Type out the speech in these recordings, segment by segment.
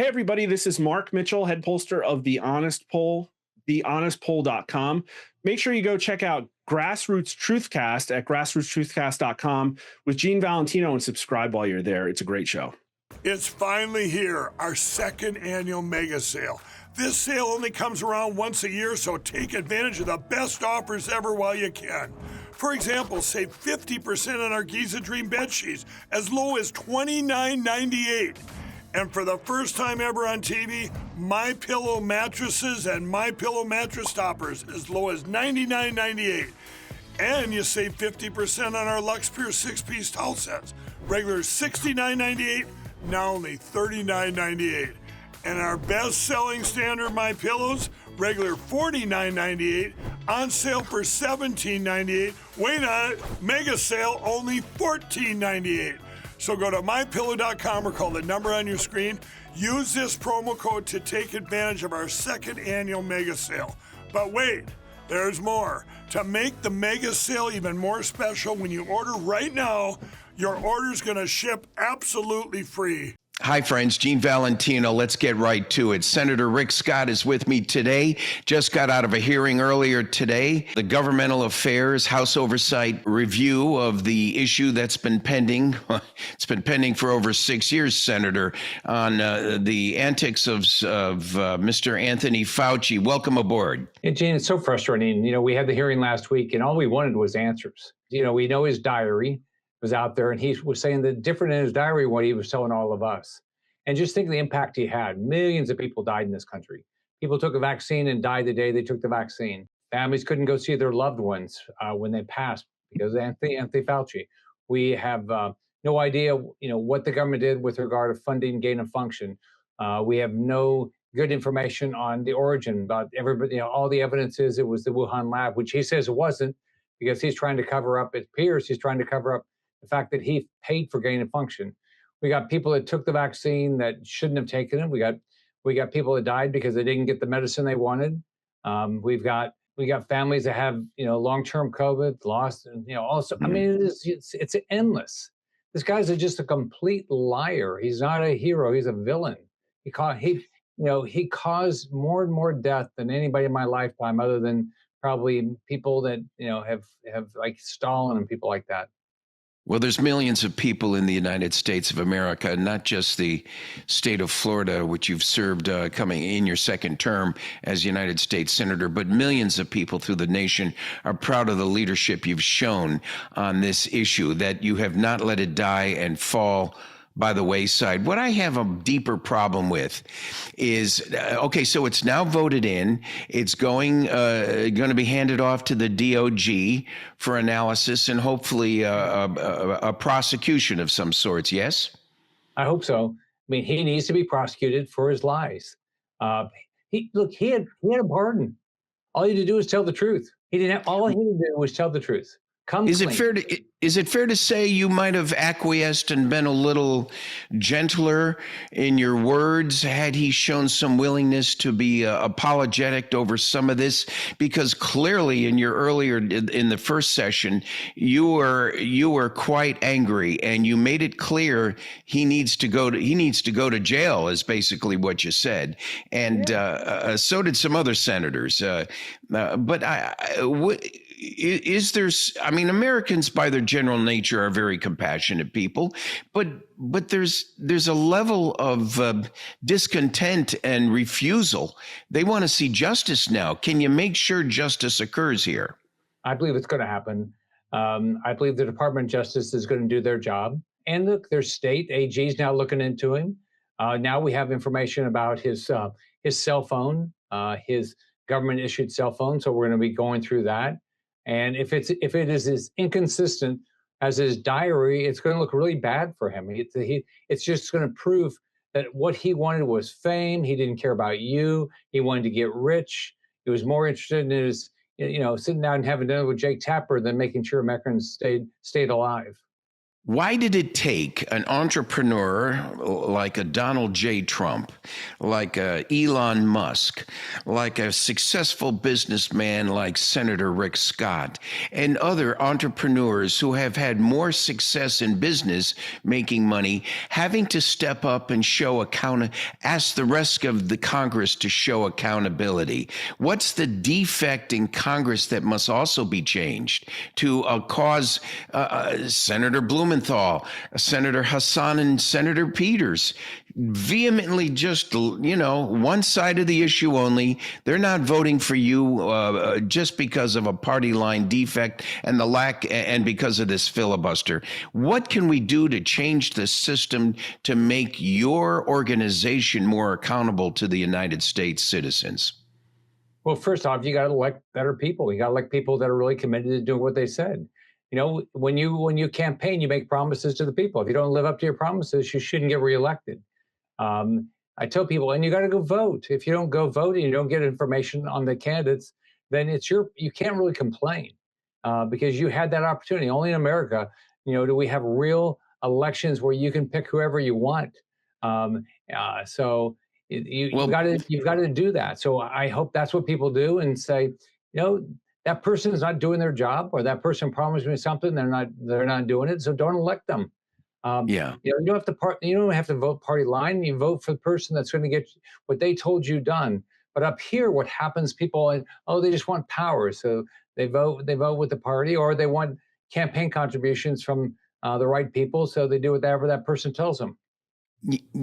Hey, everybody, this is Mark Mitchell, head pollster of The Honest Poll, thehonestpoll.com. Make sure you go check out Grassroots Truthcast at grassrootstruthcast.com with Gene Valentino and subscribe while you're there. It's a great show. It's finally here, our second annual mega sale. This sale only comes around once a year, so take advantage of the best offers ever while you can. For example, save 50% on our Giza Dream bed sheets as low as $29.98. And for the first time ever on TV, My Pillow mattresses and My Pillow mattress toppers as low as $99.98. And you save 50% on our Lux Pure 6-piece towel sets. Regular $69.98, now only $39.98. And our best-selling standard My Pillows, regular $49.98, on sale for $17.98. Wait on it, mega sale, only $14.98. So go to mypillow.com or call the number on your screen. Use this promo code to take advantage of our second annual mega sale. But wait, there's more. To make the mega sale even more special, when you order right now, your order's going to ship absolutely free. Hi, friends. Gene Valentino. Let's get right to it. Senator Rick Scott is with me today. Just got out of a hearing earlier today. The Governmental Affairs House Oversight review of the issue that's been pending. It's been pending for over 6 years, Senator, on the antics of Mr. Anthony Fauci. Welcome aboard. Yeah, Gene, it's so frustrating. You know, we had the hearing last week and all we wanted was answers. You know, we know his diary was out there, and he was saying that different in his diary what he was telling all of us. And just think of the impact he had. Millions of people died in this country. People took a vaccine and died the day they took the vaccine. Families couldn't go see their loved ones when they passed because of Anthony Fauci. We have no idea, what the government did with regard to funding gain of function. We have no good information on the origin, about everybody. All the evidence is it was the Wuhan lab, which he says it wasn't, because he's trying to cover up. It appears he's trying to cover up the fact that he paid for gain of function. We got people that took the vaccine that shouldn't have taken it. We got people that died because they didn't get the medicine they wanted. We got families that have long-term COVID, lost, and also. I mean, it's endless. This guy's just a complete liar. He's not a hero. He's a villain. He caused more and more death than anybody in my lifetime, other than probably people that have like Stalin and people like that. Well, there's millions of people in the United States of America, not just the state of Florida, which you've served coming in your second term as United States Senator, but millions of people through the nation are proud of the leadership you've shown on this issue, that you have not let it die and fall by the wayside. What I have a deeper problem with is, okay, so it's now voted in. It's going to be handed off to the DOJ for analysis and hopefully a prosecution of some sorts, yes? I hope so. I mean, he needs to be prosecuted for his lies. He had a pardon. All he had to do was tell the truth. All he had to do was tell the truth. Is it fair to say you might have acquiesced and been a little gentler in your words had he shown some willingness to be apologetic over some of this? Because clearly in the first session, you were quite angry, and you made it clear he needs to go to jail, is basically what you said, and so did some other senators. Americans by their general nature are very compassionate people, but there's a level of discontent and refusal. They want to see justice now. Can you make sure justice occurs here? I believe it's going to happen. I believe the Department of Justice is going to do their job. And look, their state AG is now looking into him. Now we have information about his cell phone, his government-issued cell phone. So we're going to be going through that. And if it is as inconsistent as his diary, it's going to look really bad for him. It's just going to prove that what he wanted was fame. He didn't care about you. He wanted to get rich. He was more interested in his, sitting down and having dinner with Jake Tapper than making sure Americans stayed alive. Why did it take an entrepreneur like a Donald J. Trump, like a Elon Musk, like a successful businessman like Senator Rick Scott, and other entrepreneurs who have had more success in business making money, having to step up and ask the rest of the Congress to show accountability? What's the defect in Congress that must also be changed to cause Senator Blumenthal, Senator Hassan, and Senator Peters vehemently just, one side of the issue only? They're not voting for you just because of a party line defect and because of this filibuster. What can we do to change the system to make your organization more accountable to the United States citizens? Well, first off, you got to elect better people. You got to elect people that are really committed to doing what they said. When you campaign, you make promises to the people. If you don't live up to your promises, you shouldn't get reelected. I tell people, and you got to go vote. If you don't go vote and you don't get information on the candidates, then you can't really complain because you had that opportunity. Only in America, do we have real elections where you can pick whoever you want. So you've got to do that. So I hope that's what people do and say, that person is not doing their job, or that person promised me something, they're not doing it. So don't elect them. You don't have to vote party line. You vote for the person that's going to get what they told you done. But up here, what happens? People, they just want power, so they vote with the party, or they want campaign contributions from the right people, so they do whatever that person tells them.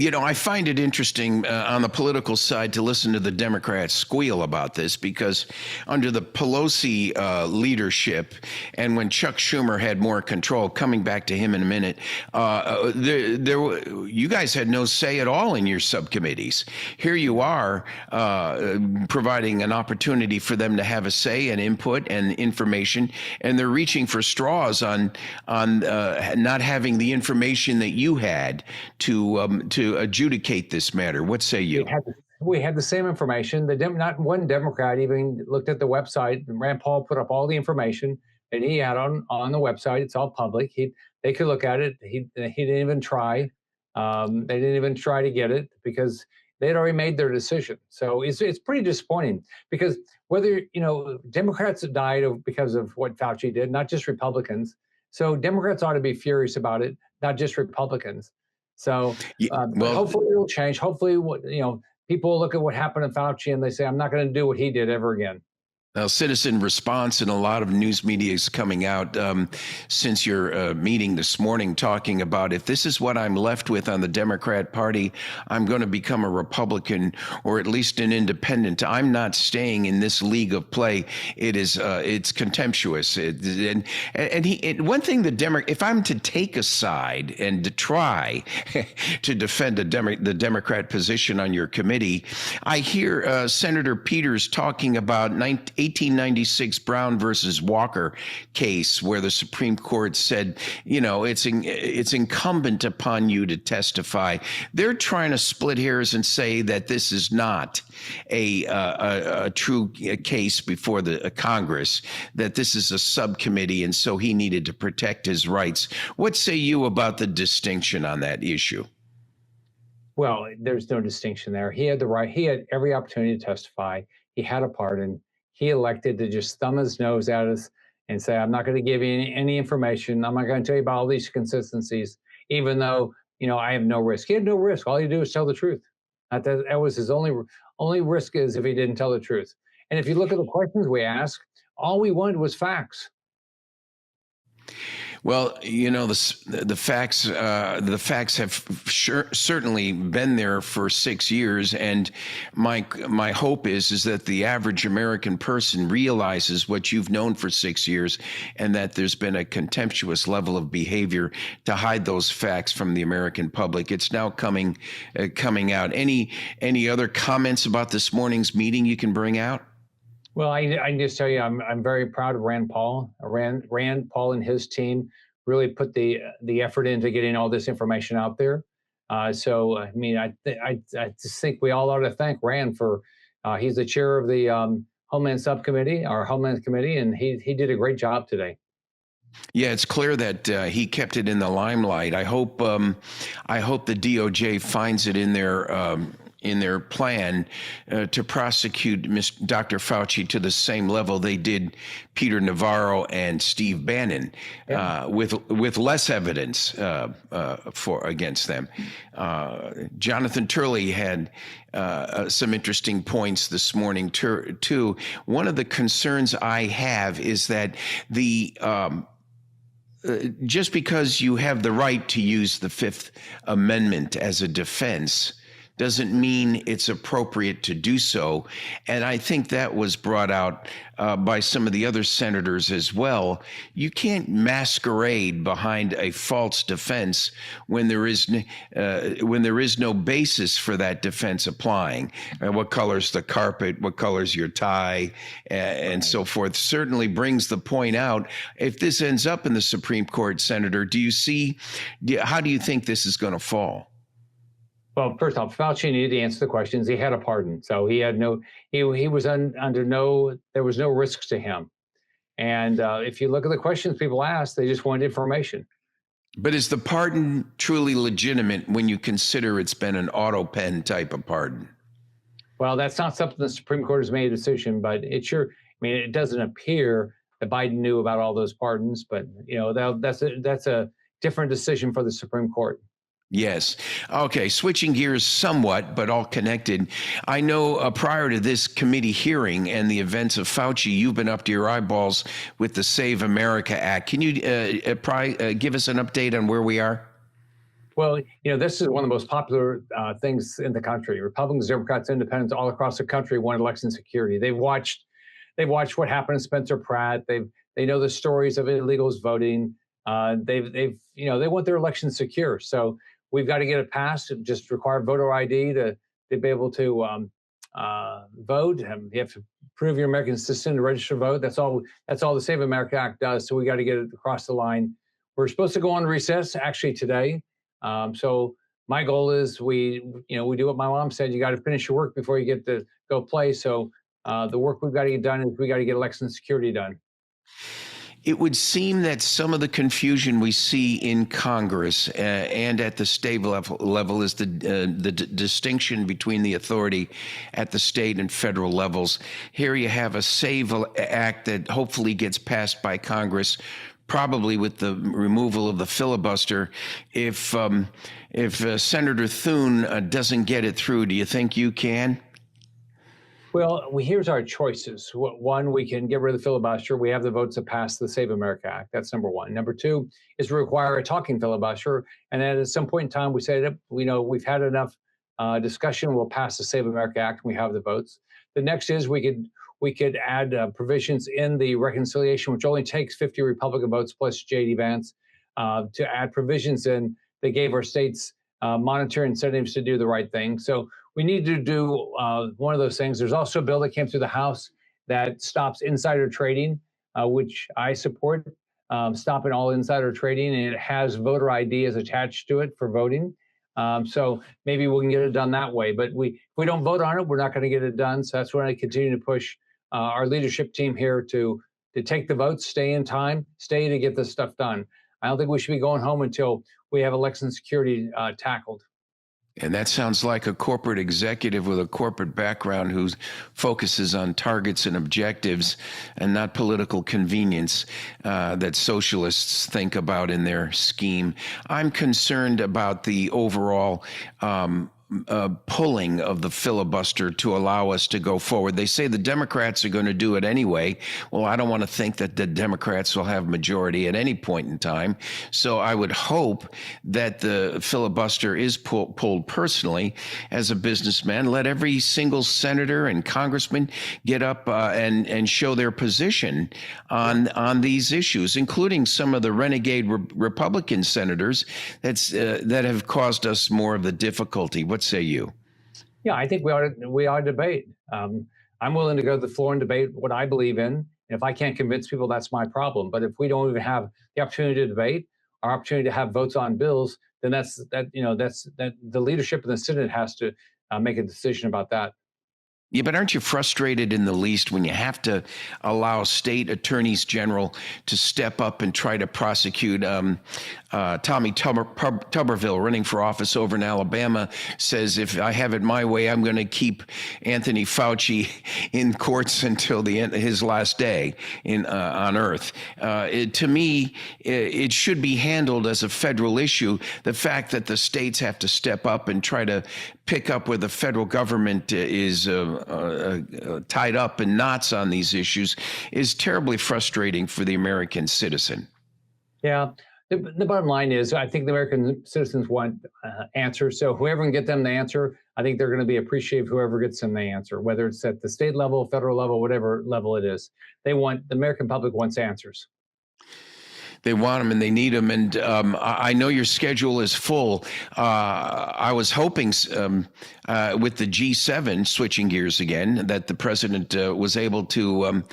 I find it interesting on the political side to listen to the Democrats squeal about this, because under the Pelosi leadership, and when Chuck Schumer had more control, coming back to him in a minute, you guys had no say at all in your subcommittees. Here you are providing an opportunity for them to have a say and input and information, and they're reaching for straws on not having the information that you had to adjudicate this matter. What say you? We had the same information. Not one Democrat even looked at the website. Rand Paul put up all the information that he had on the website. It's all public. They could look at it. He didn't even try. They didn't even try to get it because they'd already made their decision. So it's pretty disappointing, because whether Democrats died because of what Fauci did, not just Republicans. So Democrats ought to be furious about it, not just Republicans. So hopefully it'll change. Hopefully, people look at what happened to Fauci and they say, I'm not going to do what he did ever again. Now, citizen response and a lot of news media is coming out since your meeting this morning, talking about, if this is what I'm left with on the Democrat Party, I'm going to become a Republican, or at least an independent. I'm not staying in this league of play. It's contemptuous. One thing if I'm to take a side and to try to defend the Democrat position on your committee, I hear Senator Peters talking about 1896 Brown versus Walker case, where the Supreme Court said, it's incumbent upon you to testify. They're trying to split hairs and say that this is not a true case before the Congress, that this is a subcommittee, and so he needed to protect his rights. What say you about the distinction on that issue? Well, there's no distinction there. He had the right. He had every opportunity to testify. He had a pardon. He elected to just thumb his nose at us and say, I'm not going to give you any information. I'm not going to tell you about all these consistencies, even though, I have no risk. He had no risk. All you do is tell the truth. That was his only risk, is if he didn't tell the truth. And if you look at the questions we asked, all we wanted was facts. Well, the facts have certainly been there for 6 years, and my hope is that the average American person realizes what you've known for 6 years, and that there's been a contemptuous level of behavior to hide those facts from the American public. It's now coming out. Any other comments about this morning's meeting you can bring out? Well, I can just tell you, I'm very proud of Rand Paul. Rand Paul and his team really put the effort into getting all this information out there. I just think we all ought to thank Rand for. He's the chair of the Homeland Subcommittee, our Homeland Committee, and he did a great job today. Yeah, it's clear that he kept it in the limelight. I hope the DOJ finds it in their plan to prosecute Dr. Fauci to the same level they did Peter Navarro and Steve Bannon, with less evidence for against them. Jonathan Turley had some interesting points this morning too. One of the concerns I have is that just because you have the right to use the Fifth Amendment as a defense doesn't mean it's appropriate to do so. And I think that was brought out by some of the other senators as well. You can't masquerade behind a false defense when there is no basis for that defense applying. What color's the carpet? What color's your tie? And so forth. Certainly brings the point out. If this ends up in the Supreme Court, Senator, how do you think this is going to fall? Well, first off, Fauci needed to answer the questions. He had a pardon, so he had he was under no, there was no risks to him. And if you look at the questions people asked, they just wanted information. But is the pardon truly legitimate when you consider it's been an auto pen type of pardon? Well, that's not something the Supreme Court has made a decision, but it doesn't appear that Biden knew about all those pardons, but that's a different decision for the Supreme Court. Yes. Okay. Switching gears somewhat, but all connected. I know prior to this committee hearing and the events of Fauci, you've been up to your eyeballs with the Save America Act. Can you give us an update on where we are? Well, this is one of the most popular things in the country. Republicans, Democrats, Independents all across the country want election security. They've watched what happened to Spencer Pratt. They know the stories of illegals voting. They want their election secure. So we've got to get it passed. It just require voter ID to be able to vote. You have to prove you're American citizen to register to vote. That's all the Save America Act does. So we got to get it across the line. We're supposed to go on recess actually today. So my goal is we do what my mom said. You got to finish your work before you get to go play. So the work we've got to get done is we got to get election security done. It would seem that some of the confusion we see in Congress and at the state level is the distinction between the authority at the state and federal levels. Here you have a Save Act that hopefully gets passed by Congress, probably with the removal of the filibuster. If Senator Thune doesn't get it through, do you think you can? Well, here's our choices. One, we can get rid of the filibuster. We have the votes to pass the Save America Act. That's number one. Number two is to require a talking filibuster. And then at some point in time, we say, we've had enough discussion. We'll pass the Save America Act, and we have the votes. The next is we could add provisions in the reconciliation, which only takes 50 Republican votes plus J.D. Vance, to add provisions in that gave our states monetary incentives to do the right thing. So we need to do one of those things. There's also a bill that came through the House that stops insider trading, which I support, stopping all insider trading, and it has voter ID as attached to it for voting. So maybe we can get it done that way. But if we don't vote on it, we're not going to get it done. So that's why I continue to push our leadership team here to take the votes, stay in time, stay to get this stuff done. I don't think we should be going home until we have election security tackled. And that sounds like a corporate executive with a corporate background who focuses on targets and objectives and not political convenience that socialists think about in their scheme. I'm concerned about the overall pulling of the filibuster to allow us to go forward. They say the Democrats are going to do it anyway. Well, I don't want to think that the Democrats will have majority at any point in time. So I would hope that the filibuster is pulled personally. As a businessman, let every single senator and congressman get up and show their position on these issues, including some of the renegade Republican senators that have caused us more of the difficulty. What say you? Yeah, I think we ought to debate. I'm willing to go to the floor and debate what I believe in. And if I can't convince people, that's my problem. But if we don't even have the opportunity to debate, our opportunity to have votes on bills, then that's the leadership in the Senate has to make a decision about that. Yeah, but aren't you frustrated in the least when you have to allow state attorneys general to step up and try to prosecute? Tommy Tuberville, running for office over in Alabama, says if I have it my way, I'm going to keep Anthony Fauci in courts until the end, his last day on Earth. To me, it should be handled as a federal issue. The fact that the states have to step up and try to pick up where the federal government is tied up in knots on these issues is terribly frustrating for the American citizen. Yeah. The bottom line is, I think the American citizens want answers. So whoever can get them the answer, I think they're going to be appreciative of whoever gets them the answer, whether it's at the state level, federal level, whatever level it is. The American public wants answers. They want them and they need them. And I know your schedule is full. I was hoping with the G7, switching gears again, that the president was able to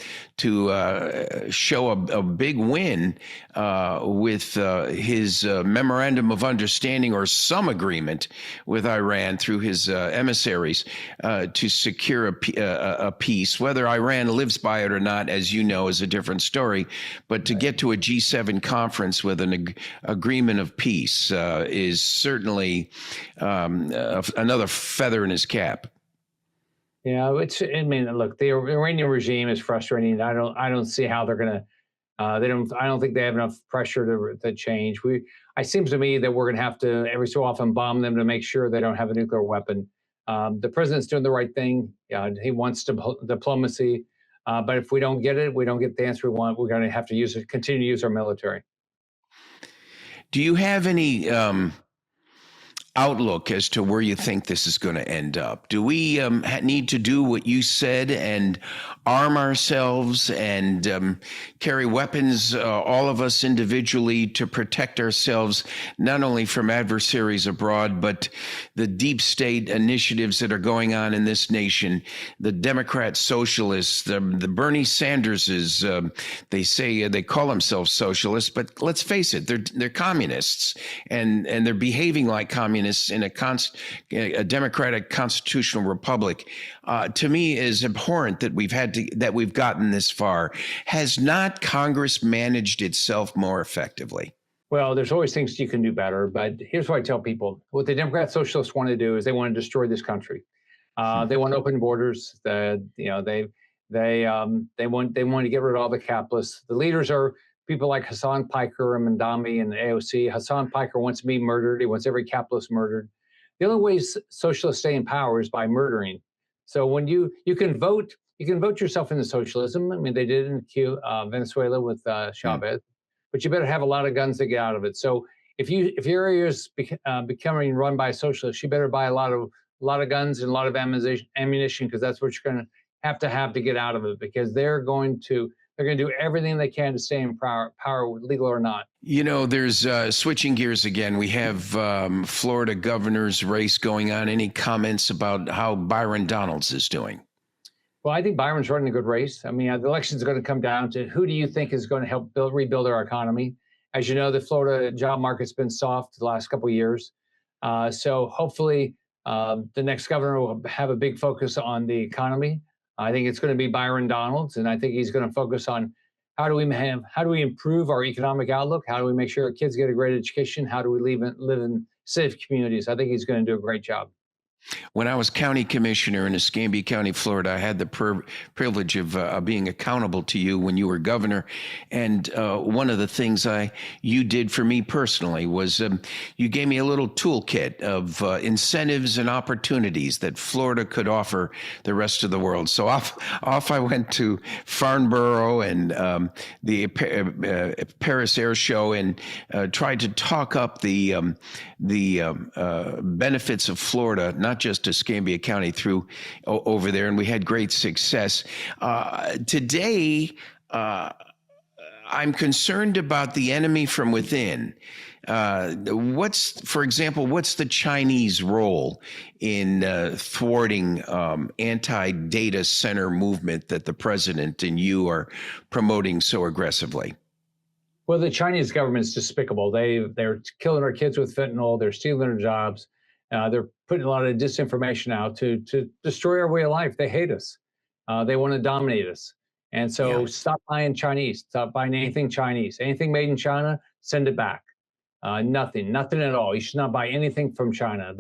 show a big win with his memorandum of understanding or some agreement with Iran through his emissaries to secure a peace. Whether Iran lives by it or not, as you know, is a different story. But to get to a G7 conference with an agreement of peace is certainly another feather in his cap. Yeah, I mean, look, the Iranian regime is frustrating. I don't see how they're going to. I don't think they have enough pressure to change. It seems to me that we're going to have to every so often bomb them to make sure they don't have a nuclear weapon. The president's doing the right thing. He wants diplomacy. But if we don't get it, we don't get the answer we want, we're going to have to continue to use our military. Do you have any outlook as to where you think this is going to end up? Do we need to do what you said and arm ourselves and carry weapons, all of us individually, to protect ourselves, not only from adversaries abroad, but the deep state initiatives that are going on in this nation, the Democrat socialists, the Bernie Sanderses, they say they call themselves socialists, but let's face it, they're communists and they're behaving like communists in a democratic constitutional republic. To me, is abhorrent that we've gotten this far. Has not Congress managed itself more effectively? Well, there's always things you can do better, but here's what I tell people: what the Democrat socialists want to do is they want to destroy this country. They want open borders. They want to get rid of all the capitalists. The leaders are people like Hassan Piker and Mandami and the AOC. Hassan Piker wants me murdered. He wants every capitalist murdered. The only way socialists stay in power is by murdering. So when you can vote yourself into socialism. I mean, they did in Venezuela with Chavez, but you better have a lot of guns to get out of it. So if your area is becoming run by socialists, you better buy a lot of guns and a lot of ammunition, because that's what you're going to have to get out of it, because they're going to do everything they can to stay in power, legal or not. You know, there's switching gears again. We have Florida governor's race going on. Any comments about how Byron Donalds is doing? Well, I think Byron's running a good race. I mean, the election is going to come down to who do you think is going to help rebuild our economy? As you know, the Florida job market's been soft the last couple of years. So hopefully the next governor will have a big focus on the economy. I think it's going to be Byron Donalds, and I think he's going to focus on how do we improve our economic outlook? How do we make sure our kids get a great education? How do we live in safe communities? I think he's going to do a great job. When I was county commissioner in Escambia County, Florida, I had the privilege of being accountable to you when you were governor. And one of the things you did for me personally was you gave me a little toolkit of incentives and opportunities that Florida could offer the rest of the world. So off I went to Farnborough and the Paris Air Show and tried to talk up the benefits of Florida, not just Escambia County, over there, and we had great success. Today, I'm concerned about the enemy from within. For example, what's the Chinese role in thwarting anti-data center movement that the president and you are promoting so aggressively? Well, the Chinese government's despicable. They're killing our kids with fentanyl. They're stealing our jobs. They're putting a lot of disinformation out to destroy our way of life. They hate us. They want to dominate us. And so stop buying Chinese. Stop buying anything Chinese. Anything made in China, send it back. Nothing at all. You should not buy anything from China.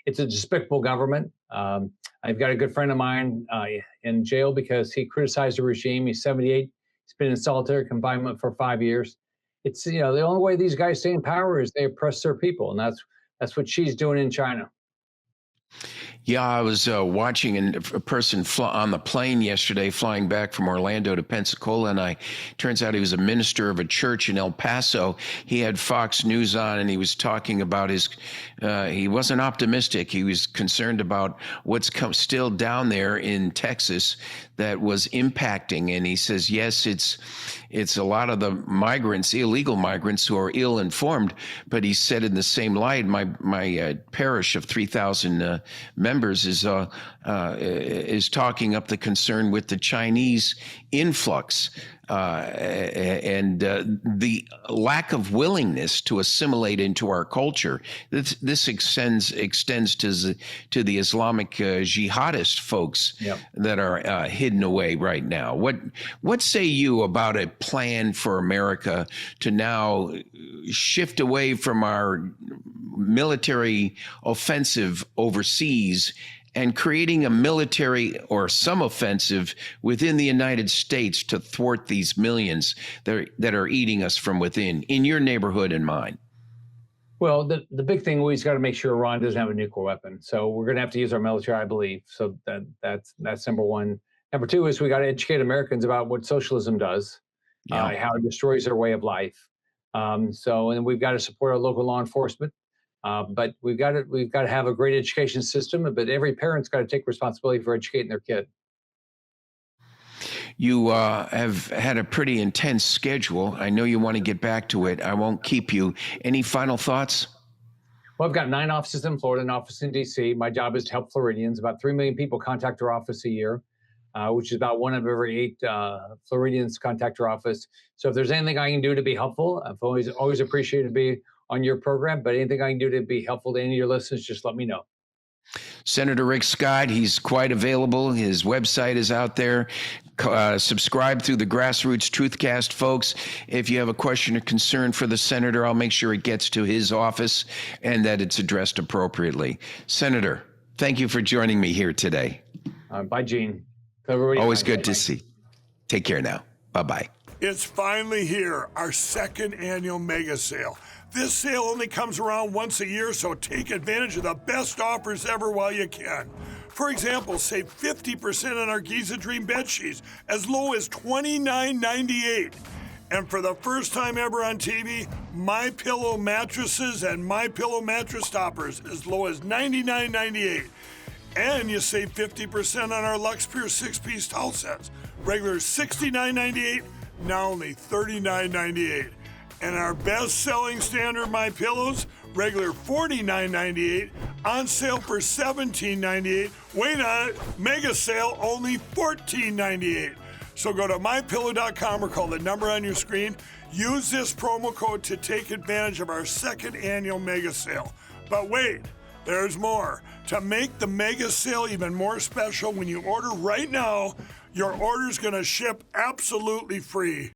It's a despicable government. I've got a good friend of mine in jail because he criticized the regime. He's 78. He's been in solitary confinement for 5 years. It's the only way these guys stay in power is they oppress their people, and that's what she's doing in China. Yeah, I was watching a person on the plane yesterday flying back from Orlando to Pensacola, and turns out he was a minister of a church in El Paso. He had Fox News on, and he was talking about he wasn't optimistic. He was concerned about what's still down there in Texas that was impacting. And he says, yes, it's a lot of the migrants, illegal migrants, who are ill-informed. But he said in the same light, my parish of 3,000 members is talking up the concern with the Chinese influx and the lack of willingness to assimilate into our culture. This extends to the Islamic jihadist folks that are hidden away right now. What say you about a plan for America to now shift away from our military offensive overseas and creating a military or some offensive within the United States to thwart these millions that are eating us from within, in your neighborhood and mine? Well, the big thing, we've got to make sure Iran doesn't have a nuclear weapon. So we're going to have to use our military, I believe. So that's number one. Number two is we got to educate Americans about what socialism does, how it destroys their way of life. And we've got to support our local law enforcement. But we've got to have a great education system. But every parent's got to take responsibility for educating their kid. You have had a pretty intense schedule. I know you want to get back to it. I won't keep you. Any final thoughts? Well, I've got 9 offices in Florida, an office in D.C. My job is to help Floridians. About 3 million people contact our office a year, which is about 1 of every 8 Floridians contact our office. So if there's anything I can do to be helpful, I've always appreciated to be on your program, but anything I can do to be helpful to any of your listeners, just let me know. Senator Rick Scott, he's quite available. His website is out there. Subscribe through the Grassroots Truthcast, folks. If you have a question or concern for the senator, I'll make sure it gets to his office and that it's addressed appropriately. Senator, thank you for joining me here today. Bye, Gene. Everybody, always good to see. Take care now. Bye-bye. It's finally here, our 2nd annual mega sale. This sale only comes around once a year, so take advantage of the best offers ever while you can. For example, save 50% on our Giza Dream bed sheets, as low as $29.98. And for the first time ever on TV, MyPillow mattresses and MyPillow mattress toppers, as low as $99.98. And you save 50% on our Lux Pure 6-piece towel sets, regular $69.98, now only $39.98. And our best-selling standard MyPillows, regular $49.98, on sale for $17.98. Wait on it, mega sale, only $14.98. So go to MyPillow.com or call the number on your screen. Use this promo code to take advantage of our 2nd annual mega sale. But wait, there's more. To make the mega sale even more special, when you order right now, your order's going to ship absolutely free.